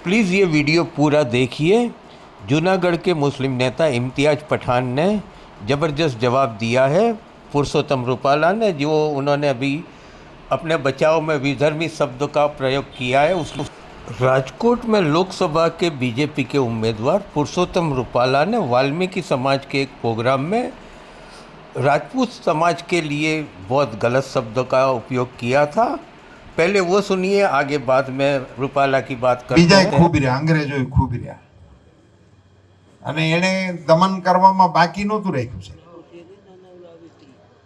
Please ये video पूरा देखिए। जूनागढ़ के मुस्लिम नेता इम्तियाज़ पठान ने ज़बरदस्त जवाब दिया है पुरुषोत्तम रूपाला ने, जो उन्होंने अभी अपने बचाव में विधर्मी शब्द का प्रयोग किया है। उस राजकोट में लोकसभा के बीजेपी के उम्मीदवार पुरुषोत्तम रूपाला ने वाल्मीकि समाज के एक प्रोग्राम में राजपूत समाज के लिए बहुत गलत शब्दों का उपयोग किया था। पहले वो सुनिए, आगे बाद में रूपाला की बात करते हैं। खूब રહ્યા અંગ્રેજોએ ખૂબ રહ્યા અને એને દમન કરવામાં બાકી નહોતું રાખ્યું છે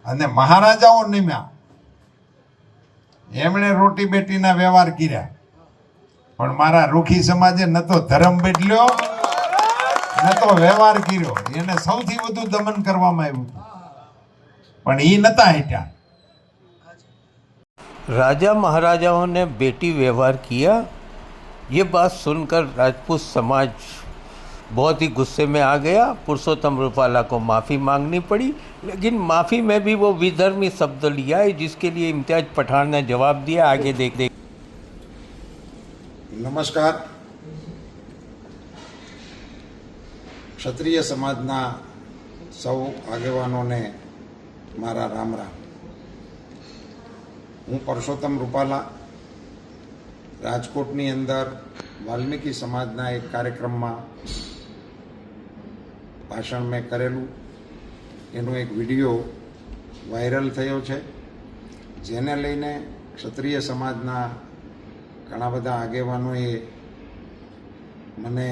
અને મહારાજાઓ નિમ્યા એમણે રોટી બેટીના વ્યવહાર કર્યા પણ મારા રૂખી સમાજે ન તો ધર્મ બદલ્યો ન તો વ્યવહાર કર્યો, એને સૌથી વધુ દમન કરવામાં આવ્યું પણ ઈ નતા હટ્યા। राजा महाराजाओं ने बेटी व्यवहार किया, ये बात सुनकर राजपूत समाज बहुत ही गुस्से में आ गया। पुरुषोत्तम रूपाला को माफ़ी मांगनी पड़ी, लेकिन माफ़ी में भी वो विधर्मी शब्द लिया है, जिसके लिए इम्तियाज़ पठान ने जवाब दिया। आगे देख। नमस्कार। क्षत्रिय समाजना सौ आगेवानों ने मारा राम राम। हूँ पुरुषोत्तम रूपाला राजकोटनी अंदर वाल्मीकि समाजना एक कार्यक्रम में भाषण में करेलू एनो एक विडियो वायरल थयो छे, जेने लईने क्षत्रिय समाजना घणा बधा आगेवानोए मने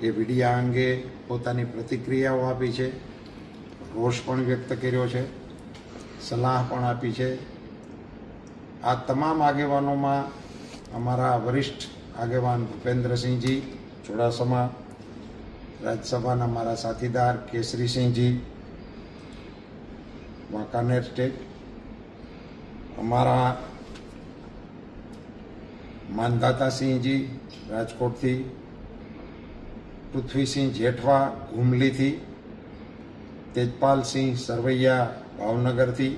ए विडिया अंगे पोतानी प्रतिक्रियाओ आपी छे, रोष पण व्यक्त कर्यो छे, सलाह पण आपी छे। आ तमाम आगेवानों में अमारा वरिष्ठ आगेवान भूपेन्द्र सिंह जी चुड़ासमा, राज्यसभा मारा साथीदार केसरी सिंह जी वांकानेर स्टेट, अमारा मानदाता सिंह जी राजकोट थी, पृथ्वी सिंह जेठवा घूमली थी, तेजपाल सिंह सरवैया भावनगर थी,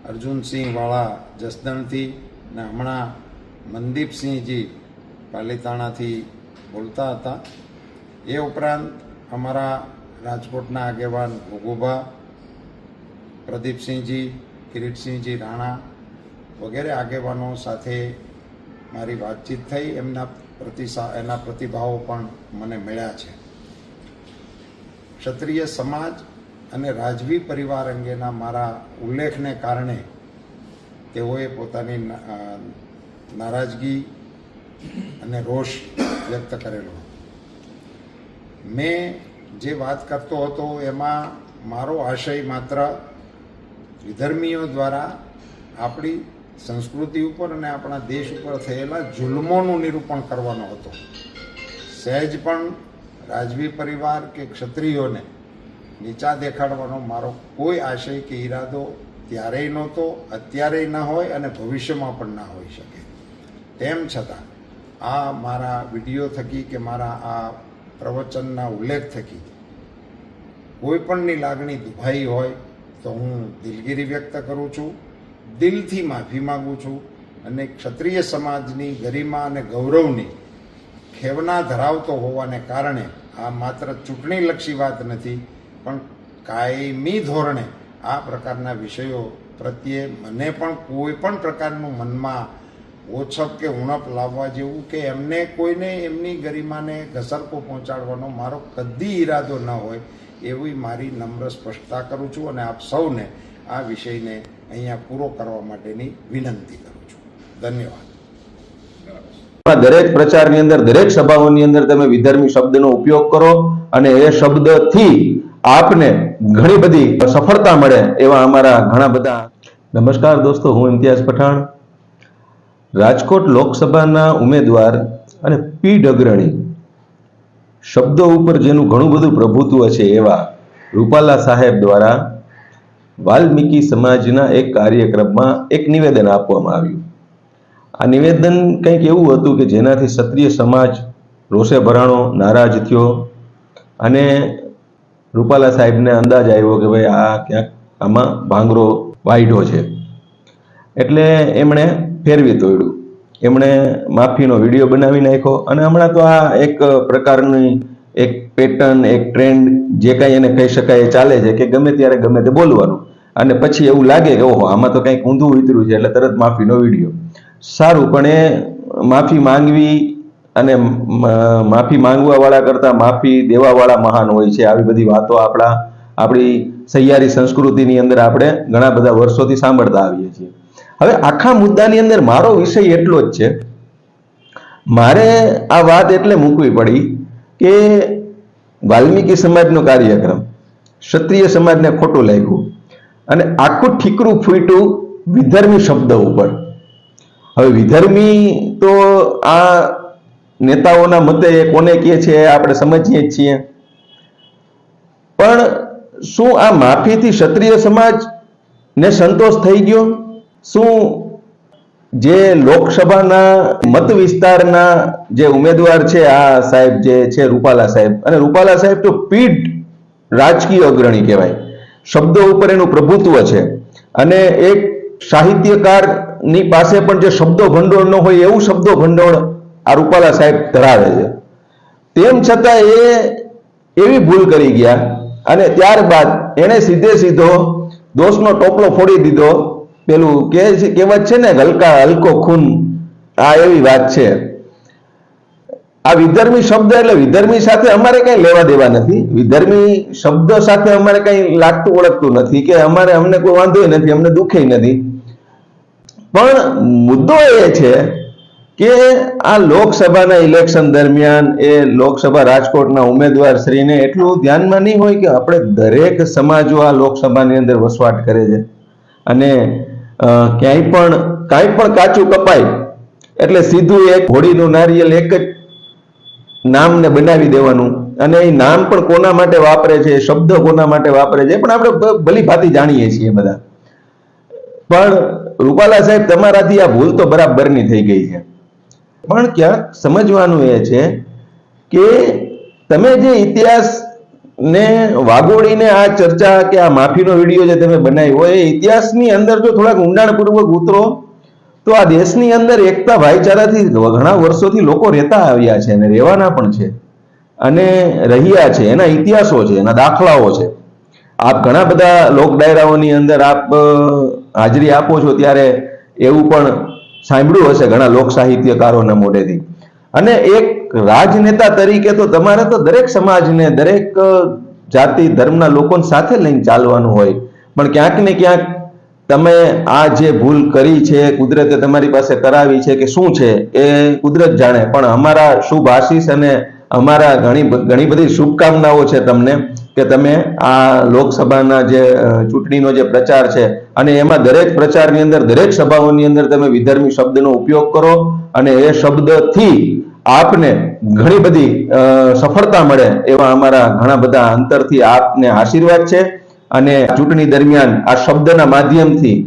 अर्जुन सिंह वाला जसदण थी ने हमणा मनदीप सिंह जी पालीताणा थी बोलता था। ये उपरांत अमरा राजकोटना आगेवान भोगुभा, प्रदीप सिंह जी, किरीट सिंह जी राणा वगैरह आगेवानों साथे मारी बातचीत थई, एमना प्रतिभावों पण मने मळ्या छे। क्षत्रिय समाज અને રાજવી પરિવાર અંગેના મારા ઉલ્લેખને કારણે તેઓએ પોતાની નારાજગી અને રોષ વ્યક્ત કરેલો। મેં જે વાત કરતો હતો એમાં મારો આશય માત્ર વિધર્મીઓ દ્વારા આપણી સંસ્કૃતિ ઉપર અને આપણા દેશ ઉપર થયેલા જુલ્મોનું નિરૂપણ કરવાનો હતો। સહેજ પણ રાજવી પરિવાર કે ક્ષત્રિયોને નીચા દેખાડવાનો મારો કોઈ આશય કે ઈરાદો ત્યારેય નહોતો, અત્યારેય ના હોય અને ભવિષ્યમાં પણ ના હોઈ શકે। તેમ છતાં આ મારા વિડીયો થકી કે મારા આ પ્રવચનના ઉલ્લેખ થકી કોઈપણની લાગણી દુભાઈ હોય તો હું દિલગીરી વ્યક્ત કરું છું, દિલથી માફી માગું છું અને ક્ષત્રિય સમાજની ગરિમા અને ગૌરવની ખેવના ધરાવતો હોવાને કારણે આ માત્ર ચૂંટણીલક્ષી વાત નથી, પણ કાયમી ધોરણે આ પ્રકારના વિષયો પ્રત્યે મને પણ કોઈ પણ પ્રકારનું મનમાં ઓછપ કે ઉણપ લાવવા જેવું કે એમને કોઈને એમની ગરિમાને ઘસરકો પહોંચાડવાનો મારો કદી ઈરાદો ન હોય એવી મારી નમ્ર સ્પષ્ટતા કરું છું અને આપ સૌને આ વિષયને અહીંયા પૂરો કરવા માટેની વિનંતી કરું છું। ધન્યવાદ। દરેક પ્રચારની અંદર, દરેક સભાઓની અંદર તમે વિધર્મી શબ્દનો ઉપયોગ કરો અને એ શબ્દથી आपने घणी बधी सफलता मळे एवा अमारा घणा बधा। नमस्कार दोस्तों, हूँ इम्तियाज पठाण, राजकोट लोकसभाना उम्मीदवार अने पीढ़ अग्रणी शब्दों उपर जेनुं घणुं बधुं प्रभुत्व छे एवा रूपाला साहेब द्वारा वाल्मीकि समाजना एक कार्यक्रममां एक निवेदन आपवामां आव्युं। आ निवेदन कंईक एवुं हतुं के जेनाथी क्षत्रिय समाज रोषे भराणो, नाराज थयो अने रूपाला साहेब ने अंदाज आव्यो कि भाई आ क्यांक आमां भांगरो वायडो छे, एटले एमणे फेरवी तोड्युं। એમણે માફીનો વિડીયો બનાવી નાખ્યો અને હમણાં તો આ એક પ્રકારની એક પેટર્ન, એક ટ્રેન્ડ, જે કાંઈ એને કહી શકાય એ ચાલે છે કે ગમે ત્યારે ગમે તે બોલવાનું અને પછી એવું લાગે કે ઓહો આમાં તો કંઈક ઊંધું ઉતર્યું છે એટલે તરત માફીનો વિડીયો. સારું, પણ એ માફી માંગવી અને માફી માંગવા વાળા કરતા માફી દેવા વાળા મહાન હોય છે. આવી બધી વાતો આપણી સહિયારી સંસ્કૃતિની અંદર આપણે ઘણા બધા વર્ષોથી સાંભળતા આવીએ છીએ. હવે આખા મુદ્દાની અંદર મારો વિષય એટલો જ છે, મારે આ વાત એટલે મૂકવી પડી કે વાલ્મીકી સમાજનો કાર્યક્રમ ક્ષત્રિય સમાજને ખોટું લાગ્યું અને આખું ઠીકરું ફૂટ્યું વિધર્મી શબ્દ ઉપર. હવે વિધર્મી તો આ નેતાઓના મતે કોને કહે છે આપણે સમજીએ જ છીએ, પણ શું આ માફીથી ક્ષત્રિય સમાજને સંતોષ થઈ ગયો? શું જે લોકસભાના મત વિસ્તારના જે ઉમેદવાર છે આ સાહેબ જે છે રૂપાલા સાહેબ, અને રૂપાલા સાહેબ તો પીઢ રાજકીય અગ્રણી કહેવાય, શબ્દો ઉપર એનું પ્રભુત્વ છે અને એક સાહિત્યકારની પાસે પણ જે શબ્દો ભંડોળ ન હોય એવું શબ્દો ભંડોળ આ રૂપાલા સાહેબ ધરાવે છે. તેમ છતાં એ એવી ભૂલ કરી ગયા અને ત્યારબાદ એને સીધો દોષનો ટોપલો ફોડી દીધો. પેલું કહેવત છે ને, હલકો ખૂન, આ એવી વાત છે. આ વિધર્મી શબ્દ એટલે વિધર્મી સાથે અમારે કઈ લેવા દેવા નથી, વિધર્મી શબ્દ સાથે અમારે કઈ લાગતું ઓળખતું નથી કે અમને કોઈ વાંધો નથી, અમને દુઃખે નથી. પણ મુદ્દો એ છે કે આ લોકસભાના ઇલેક્શન દરમિયાન એ લોકસભા રાજકોટના ઉમેદવાર શ્રીને એટલું ધ્યાનમાં નહીં હોય કે આપણે દરેક સમાજો આ લોકસભાની અંદર વસવાટ કરે છે અને કાંઈ પણ કાચું કપાય એટલે સીધું એક હોળીનું નારિયેલ એક જ નામને બનાવી દેવાનું અને એ નામ પણ કોના માટે વાપરે છે, શબ્દ કોના માટે વાપરે છે પણ આપણે ભલી ભાતી જાણીએ છીએ બધા. પણ રૂપાલા સાહેબ તમારાથી આ ભૂલ તો બરાબરની થઈ ગઈ છે. પણ ક્યાંક સમજવાનું એ છે કે તમે જે ઇતિહાસ ને વાગોળીને આ ચર્ચા કે આ માફીનો વિડીયો જે તમે બનાવ્યો એ ઇતિહાસની અંદર જો થોડાક ઊંડાણપૂર્વક ઉતરો તો આ દેશની અંદર એકતા ભાઈચારાથી ઘણા વર્ષોથી લોકો રહેતા આવ્યા છે અને રહેવાના પણ છે અને રહ્યા છે. એના ઇતિહાસો છે, એના દાખલાઓ છે. આપ ઘણા બધા લોક ડાયરાઓની અંદર આપ હાજરી આપો છો ત્યારે એવું પણ સાંભળ્યું હશે ઘણા લોક સાહિત્યકારોના મોઢેથી. અને એક રાજનેતા તરીકે તો તમારે તો દરેક સમાજને, દરેક જાતિ ધર્મના લોકોને સાથે લઈને ચાલવાનું હોય, પણ ક્યાંક ને ક્યાંક તમે આ જે ભૂલ કરી છે, કુદરતે તમારી પાસે કરાવી છે કે શું છે એ કુદરત જાણે, પણ અમારા શુભ આશીષ અને અમારા ઘણી બધી શુભકામનાઓ છે તમને કે તમે આ લોકસભાના જે ચૂંટણીનો જે પ્રચાર છે અને એમાં દરેક પ્રચારની અંદર, દરેક સભાઓની અંદર તમે વિધર્મી શબ્દનો ઉપયોગ કરો અને એ શબ્દથી આપને ઘણી બધી સફળતા મળે એવા અમારા ઘણા બધા અંતરથી આપને આશીર્વાદ છે અને ચૂંટણી દરમિયાન આ શબ્દના માધ્યમથી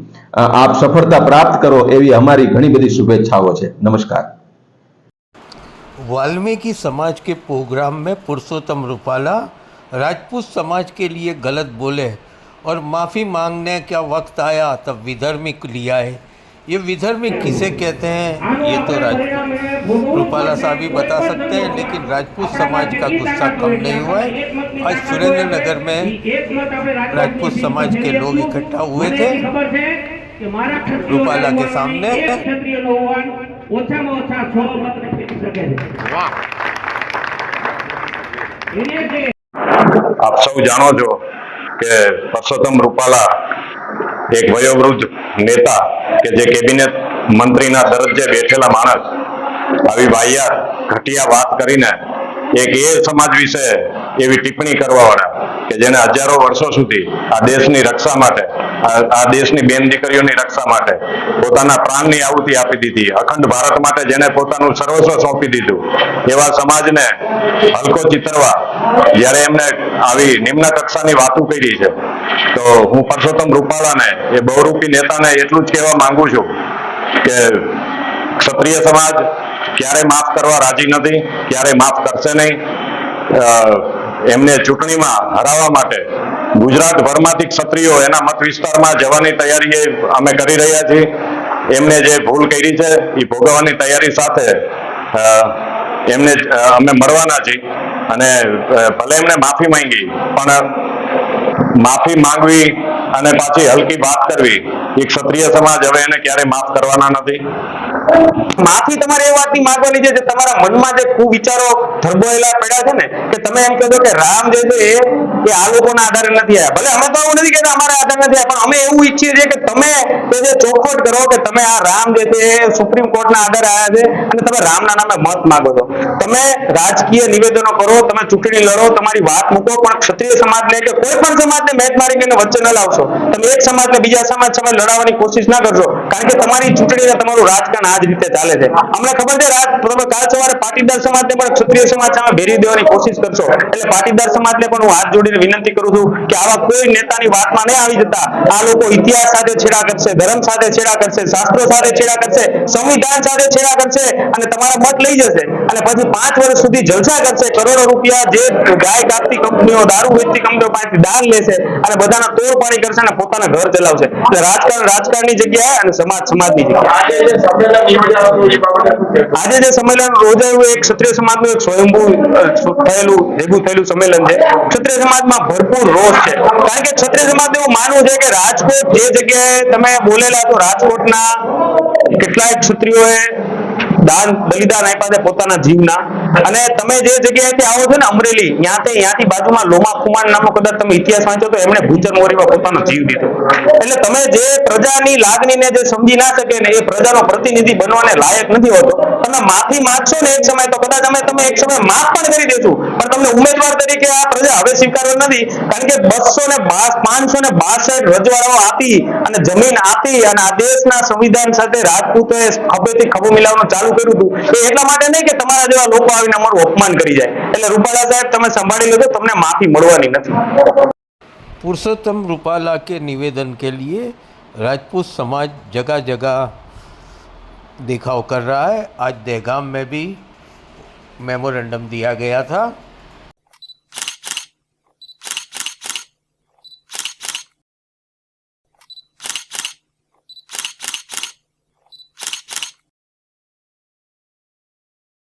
આપ સફળતા પ્રાપ્ત કરો એવી અમારી ઘણી બધી શુભેચ્છાઓ છે. નમસ્કાર. वाल्मीकि समाज के प्रोग्राम में पुरुषोत्तम रूपाला राजपूत समाज के लिए गलत बोले और माफ़ी मांगने का वक्त आया तब विधर्मी लिया है. ये विधर्मी किसे कहते हैं ये तो रूपाला साहब ही बता सकते हैं, लेकिन राजपूत समाज का गुस्सा कम नहीं हुआ है. आज सुरेंद्र नगर में राजपूत समाज के लोग इकट्ठा हुए थे रूपाला के सामने. આપ સૌ જાણો છો કે પરસોત્તમ રૂપાલા એક વયોવૃદ્ધ નેતા કે જે કેબિનેટ મંત્રીના દરજ્જે બેઠેલા માણસ આવી વાહિયાત ઘટિયા વાત કરીને એક એ સમાજ વિશે એવી ટિપ્પણી કરવાવાળા કે જેને હજારો વર્ષો સુધી આ દેશની રક્ષા માટે, આ દેશની બેન દીકરીઓની રક્ષા માટે પોતાના પ્રાણની આહુતિ આપી દીધી, અખંડ ભારત માટે જેને પોતાનું સર્વસ્વ સોંપી દીધું, એવા સમાજને હલકો ચિતરવા જ્યારે એમને આવી નિમ્ન કક્ષાની વાતો કરી છે તો હું પરસોત્તમ રૂપાલાને, એ બહુરૂપી નેતાને એટલું જ કહેવા માંગુ છું કે ક્ષત્રિય સમાજ ક્યારેય માફ કરવા રાજી નથી, ક્યારેય માફ કરશે નહીં. એમને ચૂંટણીમાં હરાવવા માટે ગુજરાતભરમાંથી ક્ષત્રિયો એના મત વિસ્તારમાં જવાની તૈયારી અમે કરી રહ્યા છીએ. એમને જે ભૂલ કરી છે એ ભોગવવાની તૈયારી સાથે એમને અમે મળવાના છીએ અને ભલે એમને માફી માંગી પણ માફી માંગવી અને પાછી હલકી વાત કરવી એ ક્ષત્રિય સમાજ હવે એને ક્યારેય માફ કરવાના નથી. માફી તમારે એ વાતની માંગવાની છે જે તમારા મનમાં જે કુવિચારો ધરબોયેલા પડ્યા છે ને કે તમે એમ કહો કે રામ જે છે એ આ લોકોના આધારે નથી આવ્યા. ભલે અમે તો એવું નથી કહેતા અમારા આધારે નથી આવ્યા, પણ અમે એવું ઈચ્છીએ છીએ કે તમે તો જે ચોખવટ કરો કે તમે આ રામ જે છે એ સુપ્રીમ કોર્ટના આધારે આવ્યા છે અને તમે રામના નામે મત માંગો છો. તમે રાજકીય નિવેદનો કરો, તમે ચૂંટણી લડો, તમારી વાત મૂકો, પણ ક્ષત્રિય સમાજને કે કોઈ પણ સમાજને મેચ મારી કે વચ્ચે ન લાવશો. તમે એક સમાજને બીજા સમાજ સામે લડાવવાની કોશિશ ના કરશો, કારણ કે તમારી ચૂંટણી અને તમારું રાજકારણ આ જ રીતે ચાલે છે. અમને ખબર છે કાલ સવારે પાટીદાર સમાજને પણ ક્ષત્રિય સમાજ સામે ભેરી દેવાની કોશિશ કરશો. એટલે પાટીદાર સમાજને પણ હું હાથ જોડીને વિનંતી કરું છું કે આવા કોઈ નેતાની વાતમાં નહીં આવી જતા. આ લોકો ઇતિહાસ સાથે છેડા કરશે, ધર્મ સાથે છેડા કરશે, શાસ્ત્રો સાથે છેડા કરશે, સંવિધાન સાથે છેડા કરશે અને તમારા મત લઈ જશે અને પછી 5 વર્ષ સુધી જલસા કરશે. કરોડો રૂપિયા જે ગાય કાપતી કંપનીઓ, દારૂ વેચતી કંપનીઓ પાસેથી દાન લેશે અને બધાના તોડ પાણી કરશે અને પોતાના ઘર ચલાવશે. એટલે રાજકારણ રાજકારણની જગ્યાએ અને સમાજ સમાજની જગ્યાએ. આજે જે સંમેલન યોજાયું એક ક્ષત્રિય સમાજનું એક સ્વયંભૂ ભેગું થયેલું સંમેલન છે. ક્ષત્રિય સમાજમાં ભરપૂર રોષ છે, કારણ કે ક્ષત્રિય સમાજને એવું માનવું છે કે રાજકોટ જે જગ્યાએ તમે બોલેલા છો, રાજકોટના કેટલાય ક્ષત્રિયોએ બલિદાન આપ્યા છે પોતાના જીવના, અને તમે જે જગ્યાએથી આવો છો ને અમરેલી, ત્યાંથી બાજુમાં લોમા ખુમાણ નામનો કદાચ તમે ઇતિહાસ વાંચો તો એમણે ભૂચર મોરીમાં પોતાનો જીવ દીધો. એટલે તમે જે પ્રજાની લાગણીને જે સમજી ના શકે ને એ પ્રજાનો પ્રતિનિધિ બનવાને લાયક નથી હોતો. તમે માફી માંગશો ને એક સમય તો કદાચ તમે એક સમય માફ પણ કરી દેશું, પણ તમને ઉમેદવાર તરીકે આ પ્રજા હવે સ્વીકારવા નથી, કારણ કે 562 રજવાડાઓ આપી અને જમીન આપી અને આ દેશના સંવિધાન સાથે રાજપૂતોએ ખભેથી ખભો મિલાવવાનું ચાલુ કર્યું હતું. એ એટલા માટે નહીં કે તમારા જેવા લોકો આવીને અમારું અપમાન કરી જાય. એટલે રૂપાલા સાહેબ તમે સંભાળી લેજો, તમને માફી મળવાની નથી. पुरुषोत्तम रूपाला के निवेदन के लिए राजपूत समाज जगह जगह दिखाव कर रहा है. आज दहगाम में भी मेमोरेंडम दिया गया था.